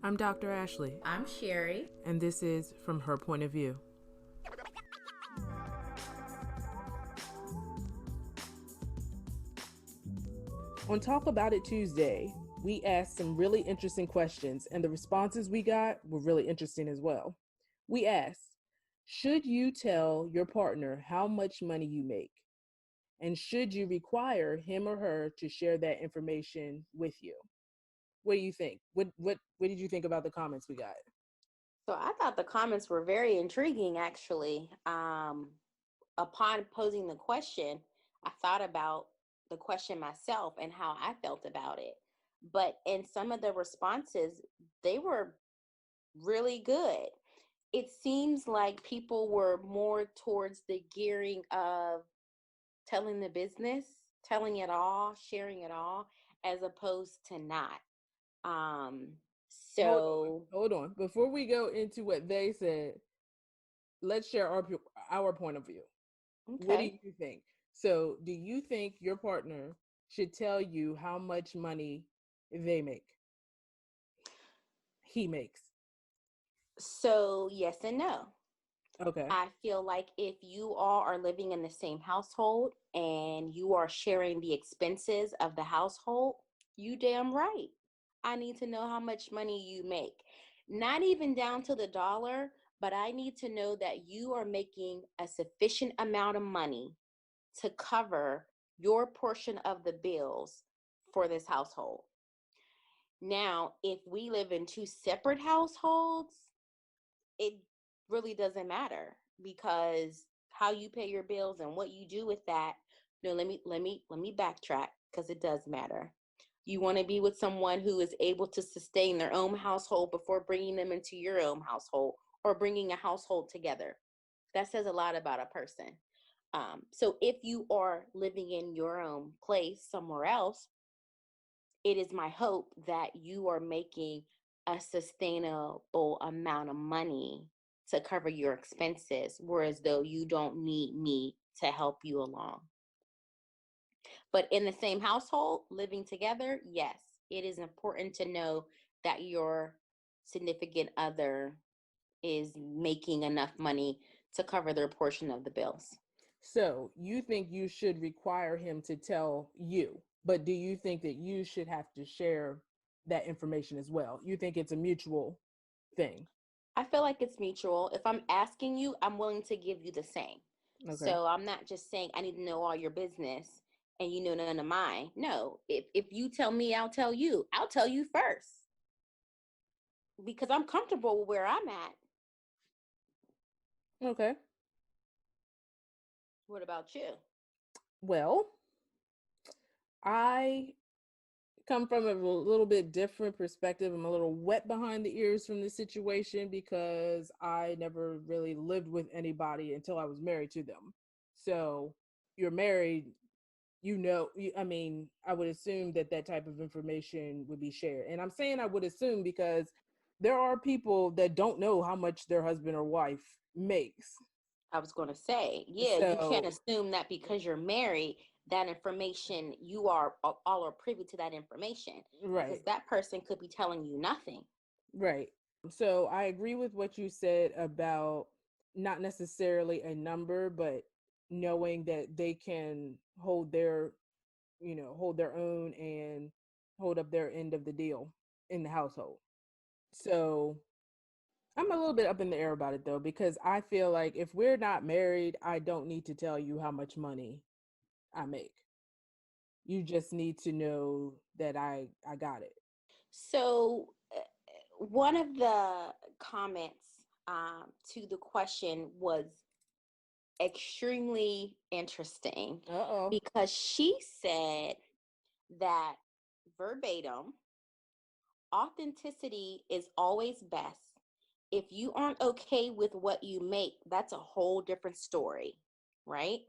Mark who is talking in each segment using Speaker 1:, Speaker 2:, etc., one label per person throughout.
Speaker 1: I'm Dr. Ashley,
Speaker 2: I'm Sherry.
Speaker 1: and this is From Her Point of View. On Talk About It Tuesday, we asked some really interesting questions, and the responses we got were really interesting as well. We asked, should you tell your partner how much money you make? And should you require him or her to share that information with you? What do you think? What did you think about the comments we got?
Speaker 2: So I thought the comments were very intriguing, actually. Upon posing the question, I thought about the question myself and how I felt about it. But in some of the responses, they were really good. It seems like people were more towards the gearing of telling the business, telling it all, sharing it all, as opposed to not. Um, so
Speaker 1: Hold on. Before we go into what they said, let's share our point of view. What do
Speaker 2: okay.
Speaker 1: you think? So, do you think your partner should tell you how much money they make? He makes.
Speaker 2: So yes and no.
Speaker 1: Okay.
Speaker 2: I feel like if you all are living in the same household and you are sharing the expenses of the household, you damn right. I need to know how much money you make. Not even down to the dollar, but I need to know that you are making a sufficient amount of money to cover your portion of the bills for this household. Now, if we live in two separate households, it really doesn't matter because how you pay your bills and what you do with that. No, let me backtrack because it does matter. You want to be with someone who is able to sustain their own household before bringing them into your own household or bringing a household together. That says a lot about a person. So if you are living in your own place somewhere else, it is my hope that you are making a sustainable amount of money to cover your expenses, whereas though you don't need me to help you along. But in the same household, living together, yes, it is important to know that your significant other is making enough money to cover their portion of the bills.
Speaker 1: So, you think you should require him to tell you, but do you think that you should have to share that information as well? You think it's a mutual thing?
Speaker 2: I feel like it's mutual. If I'm asking you, I'm willing to give you the same.
Speaker 1: Okay.
Speaker 2: So I'm not just saying I need to know all your business and you know none of mine. No, if you tell me, I'll tell you. I'll tell you first because I'm comfortable with where I'm at.
Speaker 1: Okay.
Speaker 2: What about you?
Speaker 1: Well, I come from a little bit different perspective. I'm a little wet behind the ears from this situation because I never really lived with anybody until I was married to them. So, you're married, I mean, I would assume that that type of information would be shared. And I'm saying I would assume because there are people that don't know how much their husband or wife makes.
Speaker 2: I was going to say, yeah, you can't
Speaker 1: So,
Speaker 2: assume that because you're married, that information, you are all are privy to that information because
Speaker 1: right.
Speaker 2: that person could be telling you nothing.
Speaker 1: Right. So I agree with what you said about not necessarily a number, but knowing that they can hold their own and hold up their end of the deal in the household. So I'm a little bit up in the air about it though, because I feel like if we're not married, I don't need to tell you how much money I make. You just need to know that I got it.
Speaker 2: So, one of the comments to the question was extremely interesting
Speaker 1: Uh-oh.
Speaker 2: because she said that verbatim, authenticity is always best. If you aren't okay with what you make, that's a whole different story, right?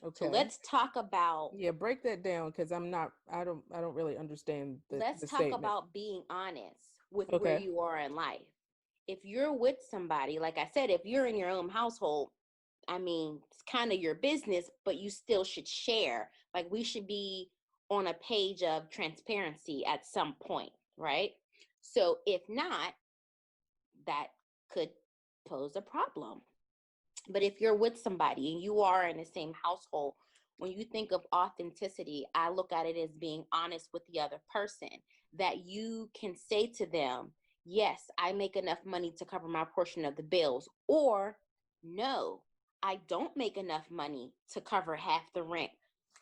Speaker 2: So
Speaker 1: Okay.
Speaker 2: let's talk about
Speaker 1: Yeah, break that down because I don't really understand
Speaker 2: let's
Speaker 1: the
Speaker 2: talk
Speaker 1: statement.
Speaker 2: about being honest with where
Speaker 1: Okay.
Speaker 2: you are in life. If you're with somebody, like I said, if you're in your own household, I mean, it's kind of your business, but you still should share. Like we should be on a page of transparency at some point, right? So if not, that could pose a problem. But if you're with somebody and you are in the same household, when you think of authenticity, I look at it as being honest with the other person, that you can say to them, yes, I make enough money to cover my portion of the bills, or no, I don't make enough money to cover half the rent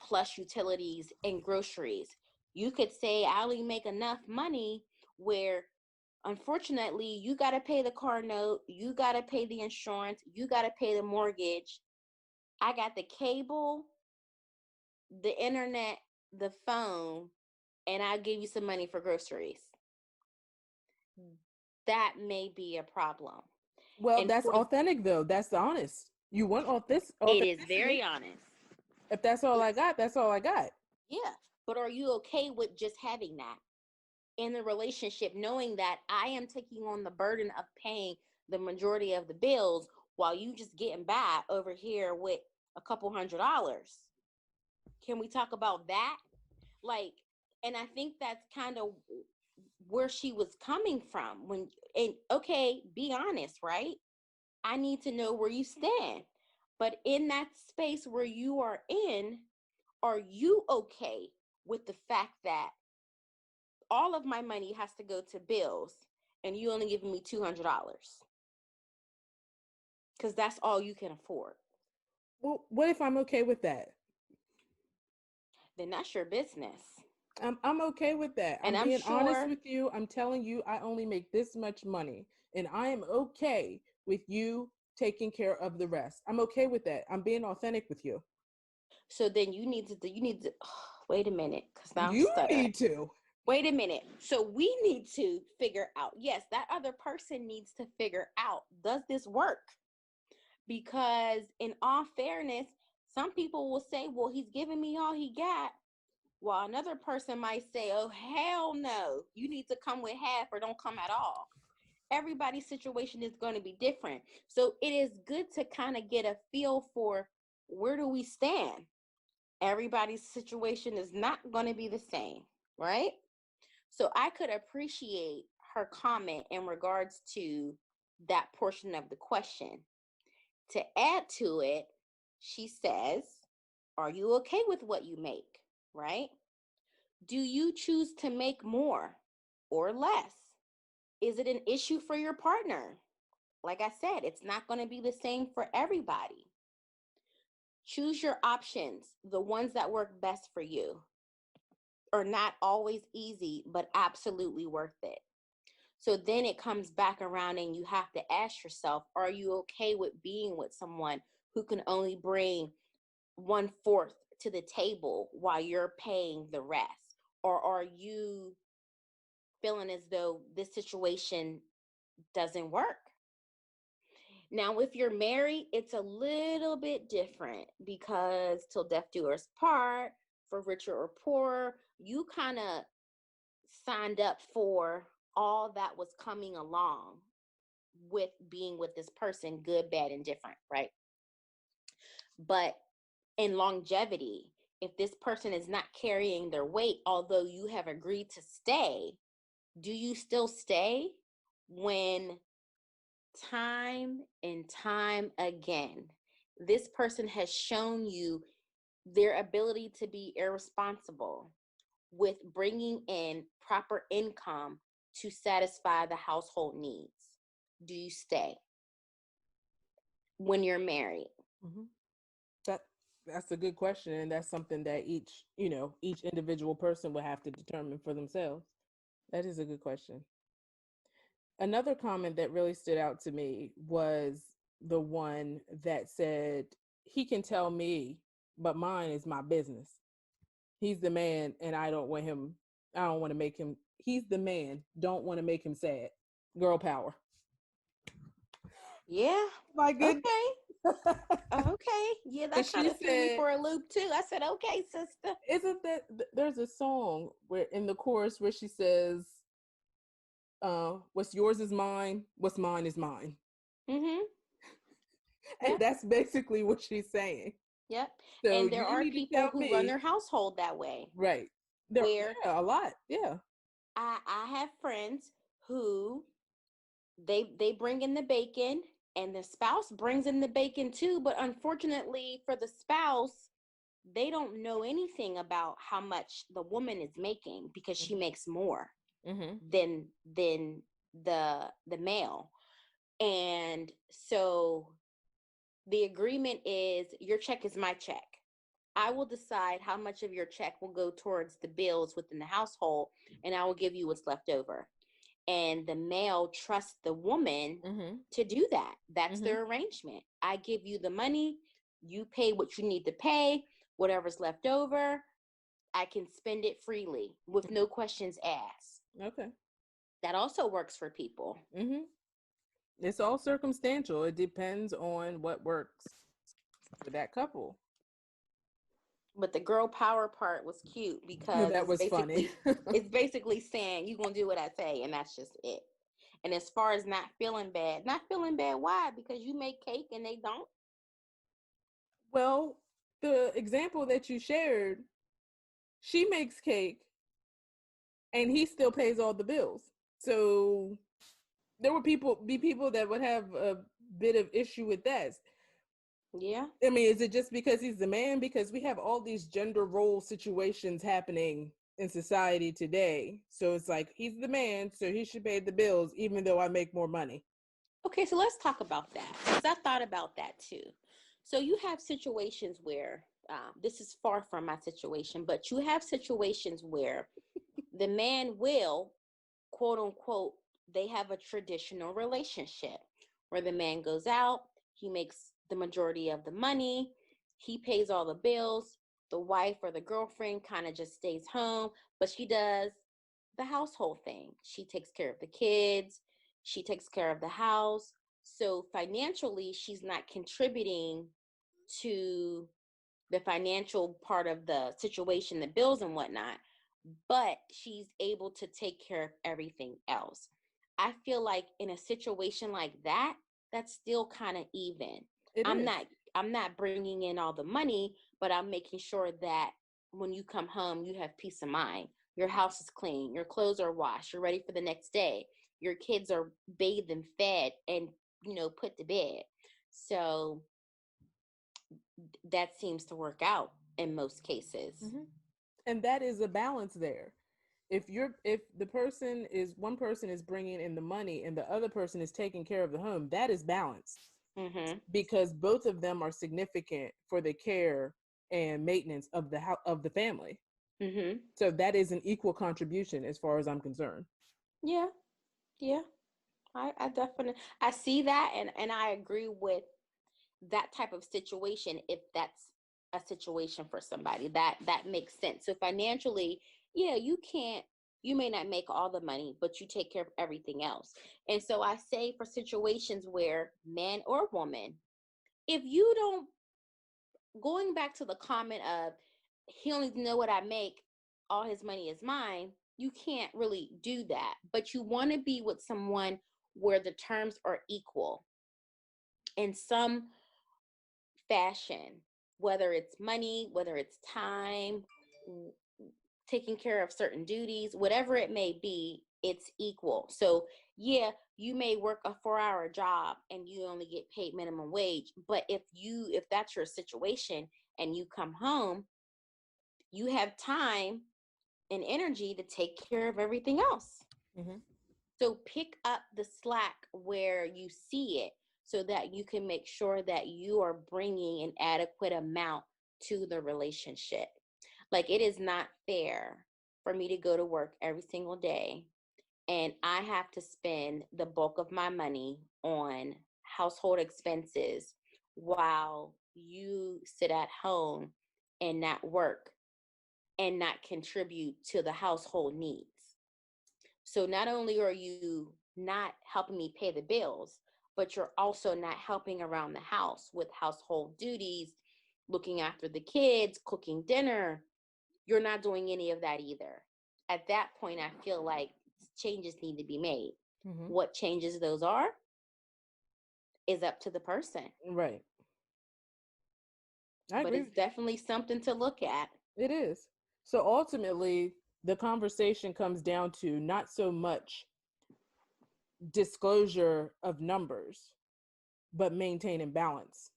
Speaker 2: plus utilities and groceries. You could say, I only make enough money where unfortunately you got to pay the car note, you got to pay the insurance, you got to pay the mortgage. I got the cable, the internet, the phone, and I'll give you some money for groceries. That may be a problem.
Speaker 1: Well,
Speaker 2: And
Speaker 1: that's
Speaker 2: for
Speaker 1: authentic though. That's honest. You want
Speaker 2: it is very
Speaker 1: authenticity.
Speaker 2: honest.
Speaker 1: If that's all I got, that's all I got.
Speaker 2: Yeah. But are you okay with just having that in the relationship, knowing that I am taking on the burden of paying the majority of the bills while you just getting by over here with a couple $100s? Can we talk about that? Like, and I think that's kind of where she was coming from when, and okay, be honest, right? I need to know where you stand. But in that space where you are you okay with the fact that all of my money has to go to bills and you only giving me $200 because that's all you can afford?
Speaker 1: Well, what if I'm okay with that?
Speaker 2: Then that's your business.
Speaker 1: I'm okay with that.
Speaker 2: And
Speaker 1: I'm
Speaker 2: I'm
Speaker 1: being honest
Speaker 2: sure,
Speaker 1: with you. I'm telling you I only make this much money and I am okay with you taking care of the rest. I'm okay with that. I'm being authentic with you.
Speaker 2: so then you need to wait a minute, because now I'm
Speaker 1: You
Speaker 2: stuttering.
Speaker 1: need to.
Speaker 2: Wait a minute. So we need to figure out, yes, that other person needs to figure out, does this work? Because in all fairness, some people will say, well, he's giving me all he got. While another person might say, oh, hell no, you need to come with half or don't come at all. Everybody's situation is going to be different. So it is good to kind of get a feel for, where do we stand? Everybody's situation is not going to be the same, right? So I could appreciate her comment in regards to that portion of the question. To add to it, she says, are you okay with what you make? Right? Do you choose to make more or less? Is it an issue for your partner? Like I said, it's not going to be the same for everybody. Choose your options, the ones that work best for you. Are not always easy, but absolutely worth it. So then it comes back around and you have to ask yourself, are you okay with being with someone who can only bring 1/4 to the table while you're paying the rest? Or are you feeling as though this situation doesn't work? Now, if you're married, it's a little bit different, because till death do us part, for richer or poorer, you kind of signed up for all that was coming along with being with this person, good, bad, and different, right? But in longevity, if this person is not carrying their weight, although you have agreed to stay, do you still stay when time and time again this person has shown you their ability to be irresponsible with bringing in proper income to satisfy the household needs? Do you stay when you're married?
Speaker 1: Mm-hmm. That that's a good question, and that's something that each individual person will have to determine for themselves. That is a good question. Another comment that really stood out to me was the one that said, "He can tell me, but mine is my business. He's the man, and I don't want him. I don't want to make him. He's the man. Don't want to make him sad. Girl power.
Speaker 2: Yeah.
Speaker 1: My goodness."
Speaker 2: Okay. Okay. Yeah, that
Speaker 1: Because
Speaker 2: kind
Speaker 1: she
Speaker 2: of threw me
Speaker 1: said,
Speaker 2: for a loop too. I said, okay, sister.
Speaker 1: "Isn't that there's a song where in the chorus where she says, what's yours is mine, what's mine is mine."
Speaker 2: Mm-hmm.
Speaker 1: And
Speaker 2: Yep.
Speaker 1: that's basically what she's saying.
Speaker 2: Yep.
Speaker 1: So
Speaker 2: And there
Speaker 1: you
Speaker 2: are
Speaker 1: need to
Speaker 2: people
Speaker 1: tell
Speaker 2: who run
Speaker 1: me,
Speaker 2: their household that way,
Speaker 1: right? There,
Speaker 2: where
Speaker 1: yeah, a lot, yeah.
Speaker 2: I have friends who They bring in the bacon, and the spouse brings in the bacon too, but unfortunately for the spouse, they don't know anything about how much the woman is making because she makes more
Speaker 1: Mm-hmm.
Speaker 2: than the male. And so the agreement is your check is my check. I will decide how much of your check will go towards the bills within the household, and I will give you what's left over. And the male trusts the woman
Speaker 1: Mm-hmm.
Speaker 2: to do that. That's
Speaker 1: Mm-hmm.
Speaker 2: their arrangement. I give you the money, you pay what you need to pay, whatever's left over, I can spend it freely with no questions asked.
Speaker 1: Okay.
Speaker 2: That also works for people.
Speaker 1: Mm-hmm. It's all circumstantial. It depends on what works for that couple.
Speaker 2: But the girl power part was cute because
Speaker 1: That was funny.
Speaker 2: it's basically saying you gonna do what I say, and that's just it. And as far as not feeling bad, why? Because you make cake and they don't.
Speaker 1: Well, the example that you shared, she makes cake and he still pays all the bills. So there would be people that would have a bit of issue with that.
Speaker 2: Yeah.
Speaker 1: I mean, is it just because he's the man? Because we have all these gender role situations happening in society today. So it's like he's the man, so he should pay the bills, even though I make more money.
Speaker 2: Okay, so let's talk about that because I thought about that too. So you have situations where this is far from my situation, but you have situations where the man will, quote unquote, they have a traditional relationship where the man goes out, he makes the majority of the money, he pays all the bills, the wife or the girlfriend kind of just stays home, but she does the household thing. She takes care of the kids, she takes care of the house. So financially, she's not contributing to the financial part of the situation, the bills and whatnot, but she's able to take care of everything else. I feel like in a situation like that, that's still kind of even.
Speaker 1: It
Speaker 2: I'm
Speaker 1: is.
Speaker 2: not I'm not bringing in all the money, but I'm making sure that when you come home, you have peace of mind. Your house is clean, your clothes are washed, you're ready for the next day. Your kids are bathed and fed and put to bed. So that seems to work out in most cases.
Speaker 1: Mm-hmm. And that is a balance there. If the person is one person is bringing in the money and the other person is taking care of the home, that is balanced
Speaker 2: Mhm.
Speaker 1: because both of them are significant for the care and maintenance of the house of the family.
Speaker 2: Mhm.
Speaker 1: So that is an equal contribution as far as I'm concerned.
Speaker 2: Yeah. Yeah. I definitely I see that, and I agree with that type of situation if that's a situation for somebody. That makes sense. So financially, yeah, you may not make all the money, but you take care of everything else. And so I say for situations where man or woman, if you don't going back to the comment of he only know what I make, all his money is mine, you can't really do that. But you want to be with someone where the terms are equal in some fashion, whether it's money, whether it's time, taking care of certain duties, whatever it may be, it's equal. So, yeah, you may work a 4-hour job and you only get paid minimum wage, but if that's your situation and you come home, you have time and energy to take care of everything else.
Speaker 1: Mm-hmm.
Speaker 2: So pick up the slack where you see it so that you can make sure that you are bringing an adequate amount to the relationship. Like, it is not fair for me to go to work every single day and I have to spend the bulk of my money on household expenses while you sit at home and not work and not contribute to the household needs. So not only are you not helping me pay the bills, but you're also not helping around the house with household duties, looking after the kids, cooking dinner. You're not doing any of that either. At that point, I feel like changes need to be made.
Speaker 1: Mm-hmm.
Speaker 2: What changes those are is up to the person,
Speaker 1: Right. I
Speaker 2: but
Speaker 1: agree
Speaker 2: it's
Speaker 1: with you.
Speaker 2: definitely something to look at.
Speaker 1: It is. So ultimately, the conversation comes down to not so much disclosure of numbers, but maintaining balance.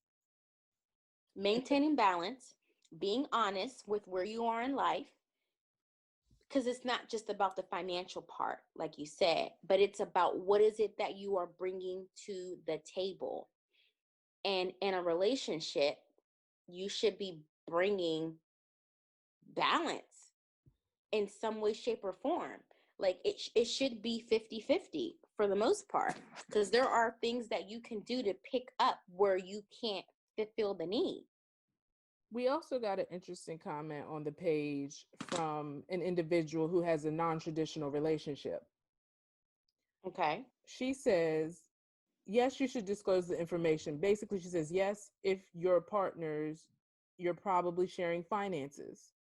Speaker 2: Maintaining balance, being honest with where you are in life, because it's not just about the financial part, like you said, but it's about what is it that you are bringing to the table. And in a relationship, you should be bringing balance in some way, shape, or form. Like it should be 50-50 for the most part, because there are things that you can do to pick up where you can't fulfill the need.
Speaker 1: We also got an interesting comment on the page from an individual who has a non-traditional relationship.
Speaker 2: Okay.
Speaker 1: She says, yes, you should disclose the information. Basically, she says, yes, if you're partners, you're probably sharing finances.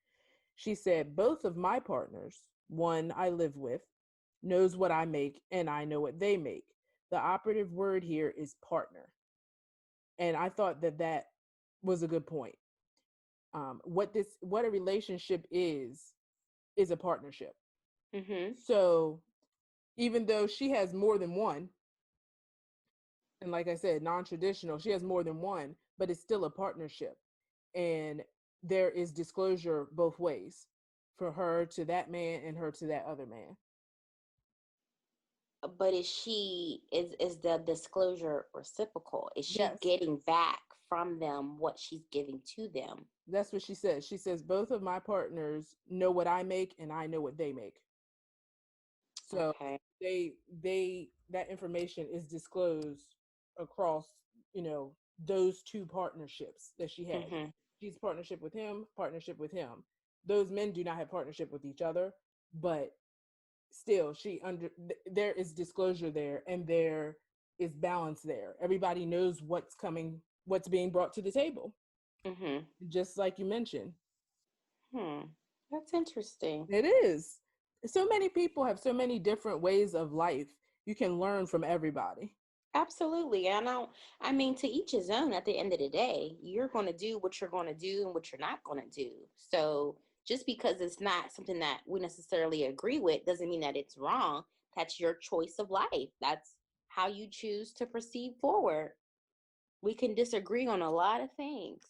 Speaker 1: She said, both of my partners, one I live with, knows what I make and I know what they make. The operative word here is partner. And I thought that that was a good point. What a relationship is a partnership.
Speaker 2: Mm-hmm.
Speaker 1: So even though she has more than one, and like I said, non-traditional, she has more than one, but it's still a partnership. And there is disclosure both ways, for her to that man and her to that other man.
Speaker 2: But is the disclosure reciprocal? Is she
Speaker 1: Yes,
Speaker 2: getting back from them what she's giving to them?
Speaker 1: that's what she says. She says both of my partners know what I make and I know what they make. So
Speaker 2: Okay.
Speaker 1: they that information is disclosed across, those two partnerships that she has.
Speaker 2: Mm-hmm.
Speaker 1: She's partnership with him, partnership with him. Those men do not have partnership with each other, but still there is disclosure there, and there is balance there. Everybody knows what's being brought to the table,
Speaker 2: Mm-hmm.
Speaker 1: just like you mentioned.
Speaker 2: That's interesting.
Speaker 1: It is. So many people have so many different ways of life. You can learn from everybody.
Speaker 2: Absolutely. I mean, to each his own. At the end of the day, you're going to do what you're going to do and what you're not going to do. So just because it's not something that we necessarily agree with doesn't mean that it's wrong. That's your choice of life. That's how you choose to proceed forward. We can disagree on a lot of things,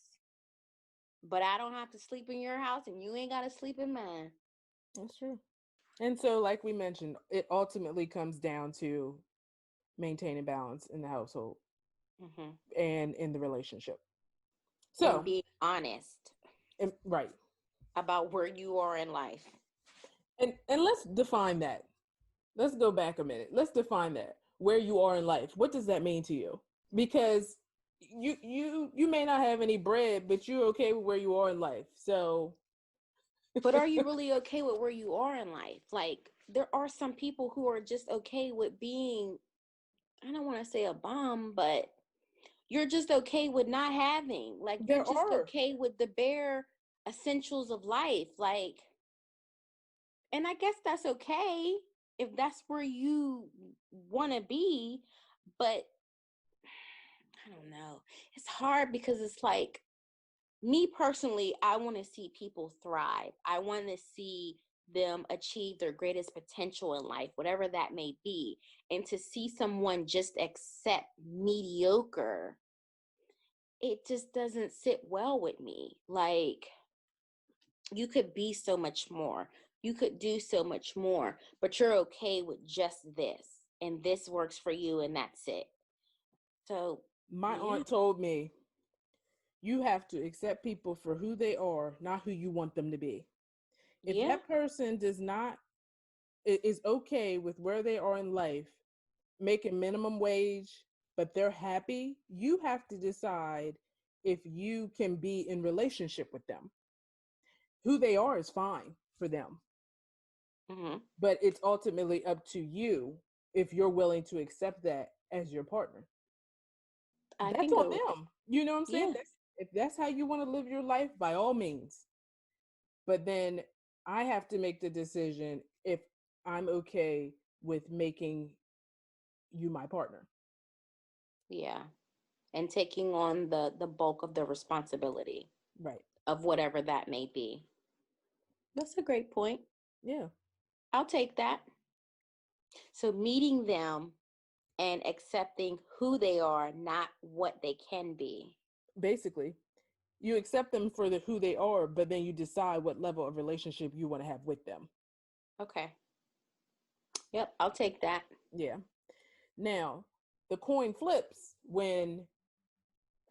Speaker 2: but I don't have to sleep in your house and you ain't got to sleep in mine.
Speaker 1: That's true. And so, like we mentioned, it ultimately comes down to maintaining balance in the household
Speaker 2: Hmm.
Speaker 1: and in the relationship.
Speaker 2: And
Speaker 1: So,
Speaker 2: being honest
Speaker 1: right.
Speaker 2: about where you are in life.
Speaker 1: And let's define that. Let's go back a minute. Let's define that. Where you are in life. What does that mean to you? Because you may not have any bread, but you're okay with where you are in life. So,
Speaker 2: But are you really okay with where you are in life? Like, there are some people who are just okay with being, I don't want to say a bum, but you're just okay with not having. Like, you're
Speaker 1: there
Speaker 2: just
Speaker 1: are.
Speaker 2: okay with the bare essentials of life. Like, and I guess that's okay if that's where you want to be. But I don't know. It's hard because it's like, me personally, I want to see people thrive. I want to see them achieve their greatest potential in life, whatever that may be. And to see someone just accept mediocre, it just doesn't sit well with me. Like, you could be so much more, you could do so much more, but you're okay with just this, and this works for you, and that's it. So,
Speaker 1: My
Speaker 2: yeah,
Speaker 1: aunt told me you have to accept people for who they are, not who you want them to be. If
Speaker 2: yeah.
Speaker 1: that person does not is okay with where they are in life, making minimum wage, but they're happy, you have to decide if you can be in relationship with them. Who they are is fine for them,
Speaker 2: Hmm.
Speaker 1: but it's ultimately up to you if you're willing to accept that as your partner.
Speaker 2: I
Speaker 1: That's
Speaker 2: can
Speaker 1: on
Speaker 2: go with it.
Speaker 1: them. You know what I'm saying?
Speaker 2: Yeah.
Speaker 1: If that's how you want to live your life, by all means. But then I have to make the decision if I'm okay with making you my partner.
Speaker 2: Yeah. And taking on the bulk of the responsibility
Speaker 1: Right.
Speaker 2: of whatever that may be. That's a great point.
Speaker 1: Yeah.
Speaker 2: I'll take that. So meeting them and accepting who they are, not what they can be.
Speaker 1: Basically, you accept them for who they are, but then you decide what level of relationship you want to have with them.
Speaker 2: Okay. Yep, I'll take that.
Speaker 1: Yeah. Now, the coin flips when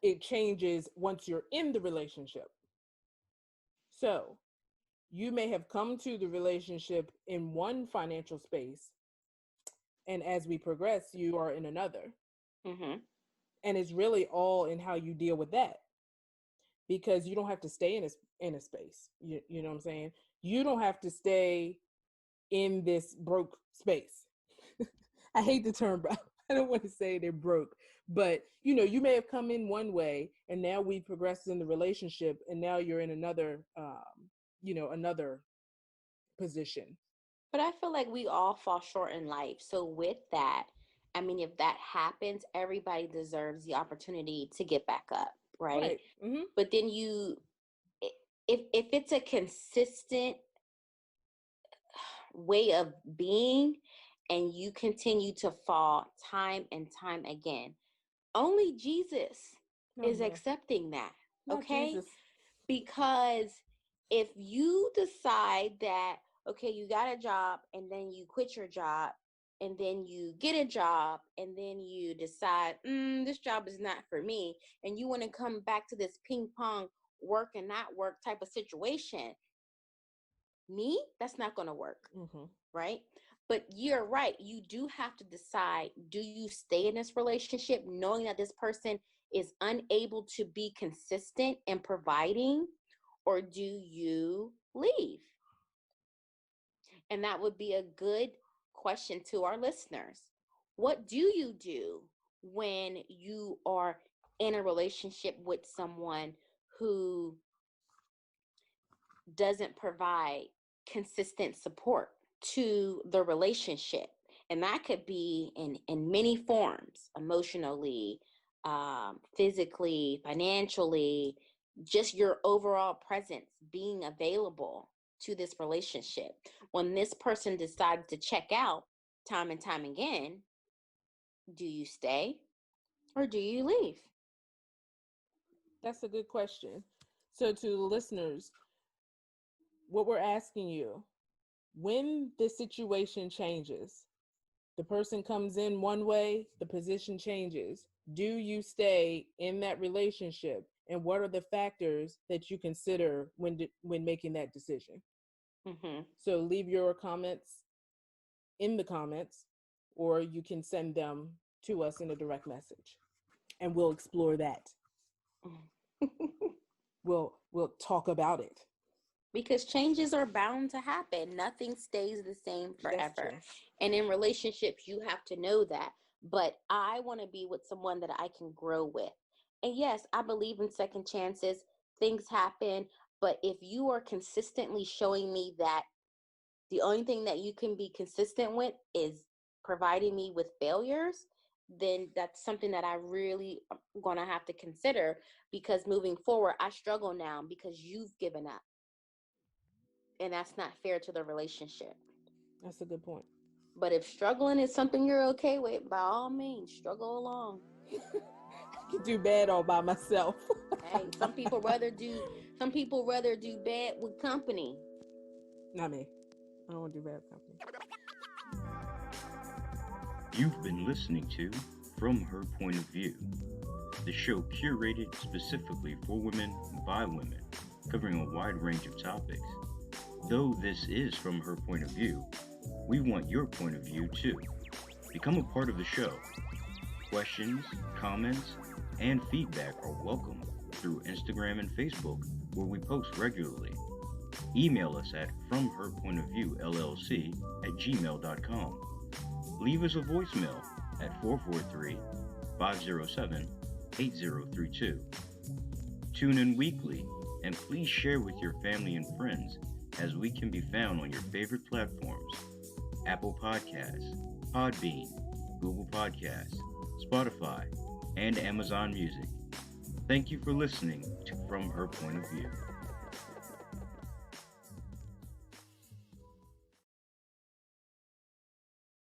Speaker 1: it changes once you're in the relationship. So, you may have come to the relationship in one financial space, and as we progress, you are in another.
Speaker 2: Mm-hmm.
Speaker 1: And it's really all in how you deal with that, because you don't have to stay in a space. You know what I'm saying? You don't have to stay in this broke space. I hate the term, bro. I don't want to say they're broke, but you may have come in one way, and now we progressed in the relationship, and now you're in another, another position.
Speaker 2: But I feel like we all fall short in life. So with that, I mean, if that happens, everybody deserves the opportunity to get back up, right?
Speaker 1: Right. Mm-hmm.
Speaker 2: But then if it's a consistent way of being and you continue to fall time and time again, only Jesus
Speaker 1: Oh
Speaker 2: is
Speaker 1: no,
Speaker 2: accepting that,
Speaker 1: not
Speaker 2: okay?
Speaker 1: Jesus.
Speaker 2: Because if you decide that, okay, you got a job and then you quit your job and then you get a job and then you decide, this job is not for me, and you want to come back to this ping pong work and not work type of situation, that's not going to work,
Speaker 1: Mm-hmm.
Speaker 2: right? But you're right. You do have to decide, do you stay in this relationship knowing that this person is unable to be consistent in providing, or do you leave? And that would be a good question to our listeners. What do you do when you are in a relationship with someone who doesn't provide consistent support to the relationship? And that could be in many forms: emotionally, physically, financially, just your overall presence, being available to this relationship. When this person decides to check out time and time again, do you stay or do you leave?
Speaker 1: That's a good question. So, to the listeners, what we're asking you, when the situation changes, the person comes in one way, the position changes. Do you stay in that relationship? And what are the factors that you consider when making that decision?
Speaker 2: Mm-hmm.
Speaker 1: So leave your comments in the comments, or you can send them to us in a direct message, and we'll explore that. We'll talk about it.
Speaker 2: Because changes are bound to happen. Nothing stays the same
Speaker 1: That's
Speaker 2: forever.
Speaker 1: true.
Speaker 2: And in relationships, you have to know that. But I want to be with someone that I can grow with. And yes, I believe in second chances. Things happen. But if you are consistently showing me that the only thing that you can be consistent with is providing me with failures, then that's something that I really am going to have to consider, because moving forward, I struggle now because you've given up, and that's not fair to the relationship.
Speaker 1: That's a good point.
Speaker 2: But if struggling is something you're okay with, by all means, struggle along.
Speaker 1: I can do bad all by myself.
Speaker 2: Hey, some people rather do bad with company.
Speaker 1: Not me. I don't want to do bad company.
Speaker 3: You've been listening to From Her Point of View, the show curated specifically for women by women, covering a wide range of topics. Though this is from her point of view, we want your point of view too. Become a part of the show. Questions, comments, and feedback are welcome through Instagram and Facebook, where we post regularly. Email us at fromherpointofviewllc@gmail.com. Leave us a voicemail at 443-507-8032. Tune in weekly, and please share with your family and friends, as we can be found on your favorite platforms: Apple Podcasts, Podbean, Google Podcasts, Spotify, and Amazon Music. Thank you for listening to From Her Point of View.